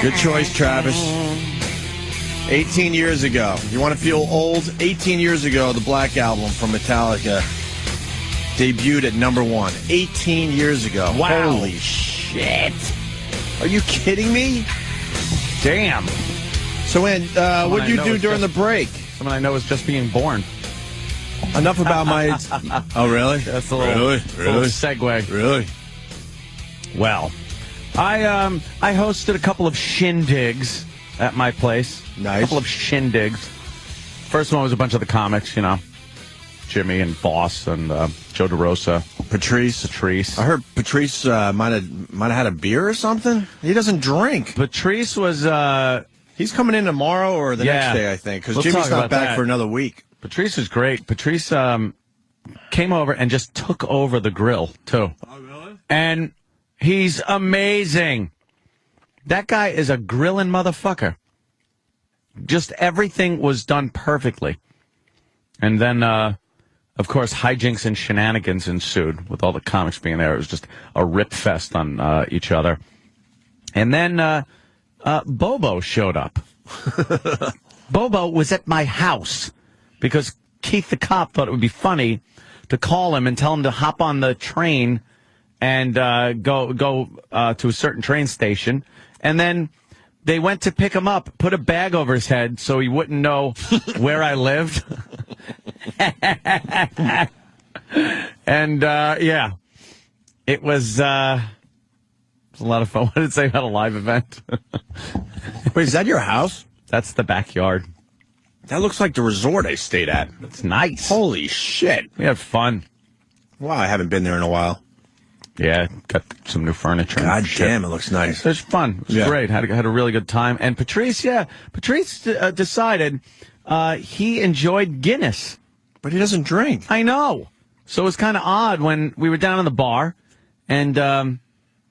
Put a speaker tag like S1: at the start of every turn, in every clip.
S1: Good choice, Travis. 18 years ago. You want to feel old? 18 years ago, the Black Album from Metallica debuted at number 1. 18 years ago.
S2: Wow.
S1: Holy shit. Are you kidding me?
S2: Damn.
S1: So, Ann, what did you do during the break?
S2: Someone I know is just being born.
S1: Enough about my... Oh, really?
S2: That's a little segue.
S1: Really?
S2: Well, I hosted a couple of shindigs at my place.
S1: Nice.
S2: A couple of shindigs. First one was a bunch of the comics, you know. Jimmy and Boss and Joe DeRosa. Patrice. I heard Patrice might have had a beer or something. He doesn't drink. Patrice was...
S1: he's coming in tomorrow or the next day, I think, because Jimmy's not back for another week.
S2: Patrice is great. Patrice came over and just took over the grill, too.
S1: Oh, really?
S2: And he's amazing. That guy is a grilling motherfucker. Just everything was done perfectly. And then, of course, hijinks and shenanigans ensued with all the comics being there. It was just a rip fest on each other. And then Bobo showed up. Bobo was at my house because Keith the cop thought it would be funny to call him and tell him to hop on the train and go to a certain train station. And then they went to pick him up, put a bag over his head so he wouldn't know where I lived. And, yeah, it was a lot of fun. What did it say about a live event?
S1: Wait, is that your house?
S2: That's the backyard.
S1: That looks like the resort I stayed at.
S2: It's nice.
S1: Holy shit.
S2: We had fun.
S1: Wow, I haven't been there in a while.
S2: Yeah, got some new furniture.
S1: God damn, it looks nice.
S2: It was fun. It was great. Had a really good time. And Patrice decided he enjoyed Guinness.
S1: But he doesn't drink.
S2: I know. So it was kind of odd when we were down in the bar and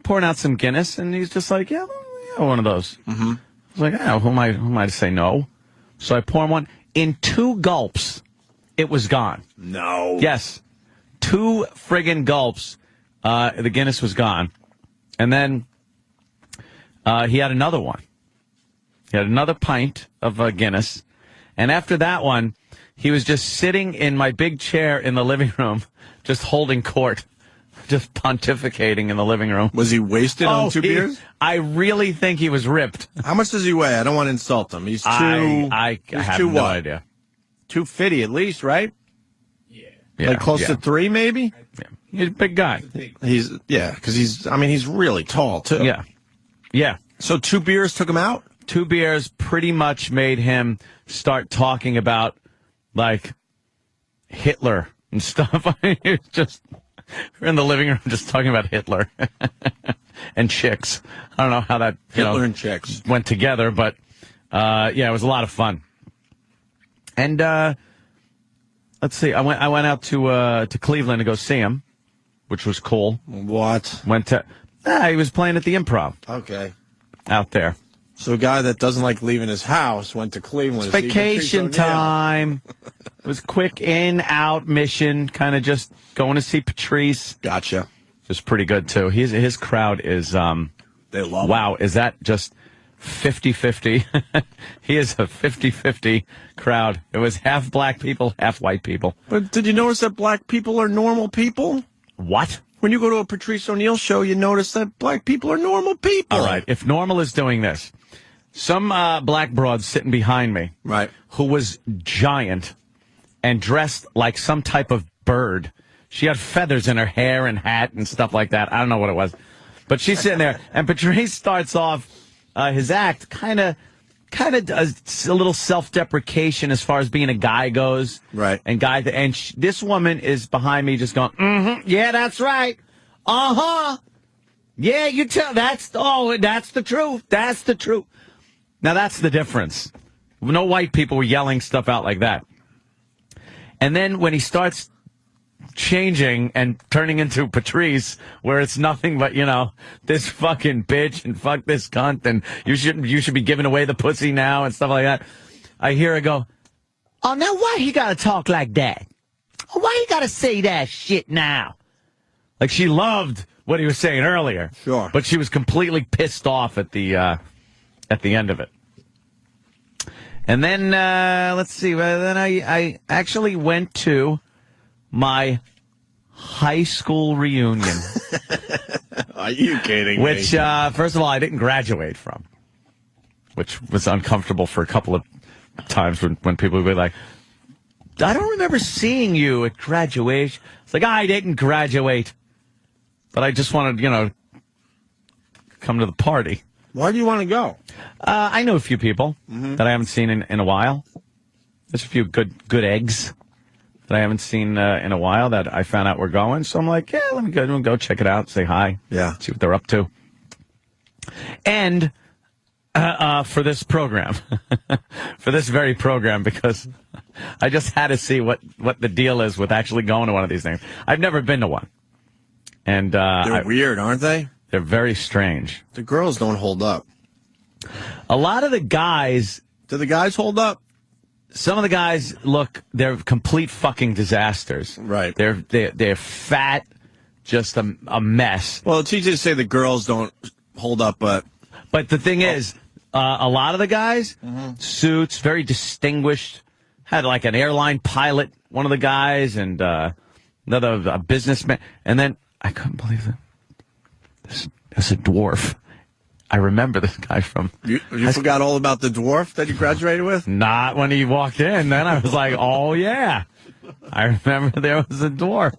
S2: pouring out some Guinness, and he's just like, yeah, one of those. Mm-hmm. I was like, oh, who am I to say no? So I pour him one. In 2 gulps, it was gone.
S1: No.
S2: Yes. 2 friggin' gulps. The Guinness was gone. And then he had another one. He had another pint of Guinness. And after that one, he was just sitting in my big chair in the living room, just holding court, just pontificating in the living room.
S1: Was he wasted on 2 beers?
S2: I really think he was ripped.
S1: How much does he weigh? I don't want to insult him. He's too...
S2: I have no idea.
S1: 250 at least, right?
S2: Yeah.
S1: Like close to 3, maybe?
S2: Yeah. He's a big guy.
S1: Because he's really tall, too.
S2: Yeah. Yeah.
S1: So 2 beers took him out?
S2: 2 beers pretty much made him start talking about, like, Hitler and stuff. We're in the living room just talking about Hitler and chicks. I don't know how that
S1: Hitler and chicks
S2: went together, but it was a lot of fun. And let's see, I went out to Cleveland to go see him, which was cool.
S1: What?
S2: He was playing at the Improv.
S1: Okay.
S2: Out there.
S1: So a guy that doesn't like leaving his house went to Cleveland.
S2: It's vacation time. It was quick in, out mission, kind of just going to see Patrice.
S1: Gotcha.
S2: Just pretty good, too. His crowd is...
S1: they love him.
S2: Wow, is that just 50-50? He is a 50-50 crowd. It was half black people, half white people.
S1: But did you notice that black people are normal people?
S2: What?
S1: When you go to a Patrice O'Neill show, you notice that black people are normal people.
S2: All right, if Normal is doing this... Some black broad sitting behind me,
S1: right,
S2: who was giant and dressed like some type of bird. She had feathers in her hair and hat and stuff like that. I don't know what it was. But she's sitting there, and Patrice starts off his act kind of does a little self-deprecation as far as being a guy goes.
S1: Right.
S2: And this woman is behind me just going, yeah, that's right. Uh-huh. Yeah, you tell. That's the truth. That's the truth. Now, that's the difference. No white people were yelling stuff out like that. And then when he starts changing and turning into Patrice, where it's nothing but, this fucking bitch and fuck this cunt and you should be giving away the pussy now and stuff like that, I hear her go, oh, now why he gotta talk like that? Why he gotta say that shit now? Like she loved what he was saying earlier.
S1: Sure.
S2: But she was completely pissed off at the at the end of it. And then, let's see, then I actually went to my high school reunion.
S1: Are you kidding
S2: Which,
S1: me?
S2: first of all, I didn't graduate from, which was uncomfortable for a couple of times when people would be like, I don't remember seeing you at graduation. It's like, I didn't graduate, but I just wanted, come to the party.
S1: Why do you want to go?
S2: I know a few people that I haven't seen in a while. There's a few good eggs that I haven't seen in a while that I found out were going. So I'm like, yeah, let me go check it out, say hi, see what they're up to. And for this program, for this very program, because I just had to see what the deal is with actually going to one of these things. I've never been to one. And
S1: they're weird, aren't they?
S2: They're very strange.
S1: The girls don't hold up.
S2: A lot of the guys...
S1: Do the guys hold up?
S2: Some of the guys, they're complete fucking disasters.
S1: Right.
S2: They're fat, just a mess.
S1: Well, it's easy to say the girls don't hold up, but
S2: the thing is, a lot of the guys, suits, very distinguished, had like an airline pilot, one of the guys, and another a businessman. And then, I couldn't believe it. There's a dwarf. I remember this guy from...
S1: You forgot all about the dwarf that you graduated with?
S2: Not when he walked in. Then I was like, oh, yeah. I remember there was a dwarf.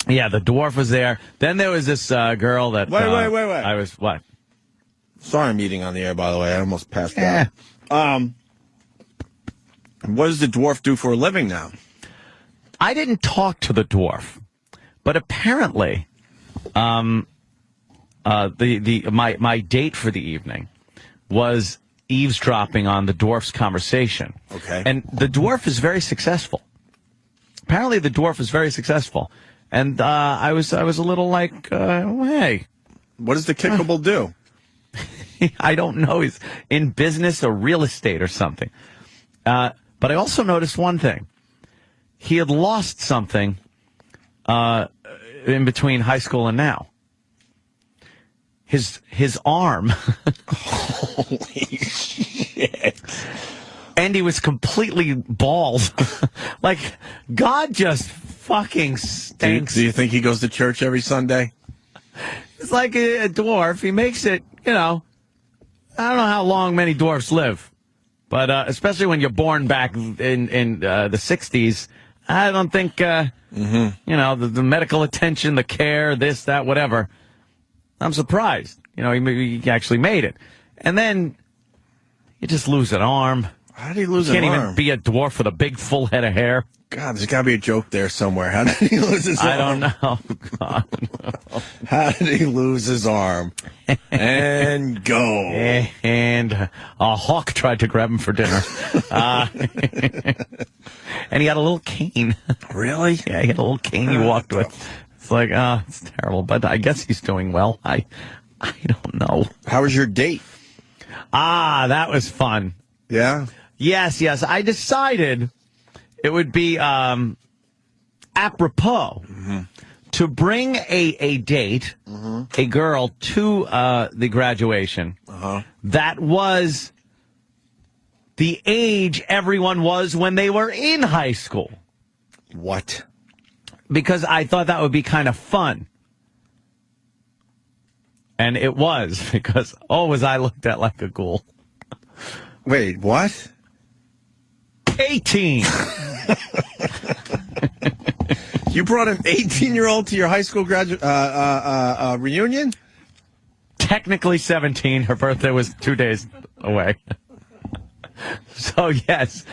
S2: Yeah, the dwarf was there. Then there was this girl that...
S1: Wait.
S2: I was... What?
S1: Sorry I'm eating on the air, by the way. I almost passed out. What does the dwarf do for a living now?
S2: I didn't talk to the dwarf, but apparently, my date for the evening was eavesdropping on the dwarf's conversation.
S1: Okay.
S2: And the dwarf is very successful. Apparently, the dwarf is very successful, and I was a little like, hey,
S1: what does the kickable do?
S2: I don't know. He's in business or real estate or something. But I also noticed one thing. He had lost something in between high school and now. His arm.
S1: Holy shit.
S2: And he was completely bald. Like, God just fucking stinks.
S1: Do you think he goes to church every Sunday?
S2: It's like a dwarf. He makes it, I don't know how long many dwarfs live. But especially when you're born back in the 60s, I don't think, the medical attention, the care, this, that, whatever. I'm surprised. He actually made it. And then you just lose an arm.
S1: How did he lose an arm?
S2: Can't even be a dwarf with a big, full head of hair.
S1: God, there's got to be a joke there somewhere. How did he lose his arm?
S2: I don't know. God, no.
S1: How did he lose his arm? And go.
S2: And a hawk tried to grab him for dinner. And he had a little cane.
S1: Really?
S2: Yeah, he had a little cane he walked with. It's like, it's terrible. But I guess he's doing well. I don't know.
S1: How was your date?
S2: That was fun.
S1: Yeah?
S2: Yes. I decided it would be apropos to bring a date, a girl, to the graduation that was the age everyone was when they were in high school.
S1: What?
S2: Because I thought that would be kind of fun. And it was, because, was I looked at like a ghoul.
S1: Wait, what?
S2: 18.
S1: You brought an 18-year-old to your high school reunion?
S2: Technically 17. Her birthday was 2 days away. So, yes,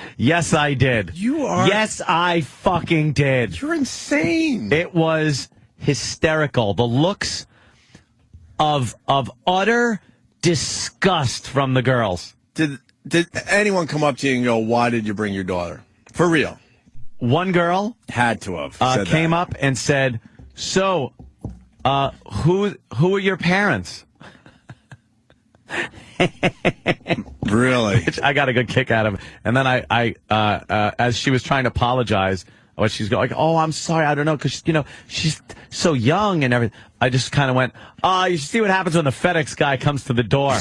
S2: I did.
S1: You are...
S2: Yes, I fucking did.
S1: You're insane.
S2: It was hysterical. The looks of utter disgust from the girls.
S1: Did anyone come up to you and go, why did you bring your daughter? For real.
S2: One girl
S1: had to have
S2: came up and said, so, who are your parents?
S1: Really?
S2: Which I got a good kick out of. And then I as she was trying to apologize, What she's going, like, oh, I'm sorry, I don't know, because, she's so young and everything. I just kind of went, you should see what happens when the FedEx guy comes to the door.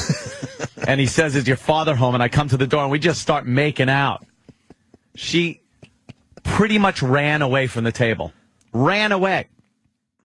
S2: And he says, is your father home? And I come to the door, and we just start making out. She pretty much ran away from the table. Ran away.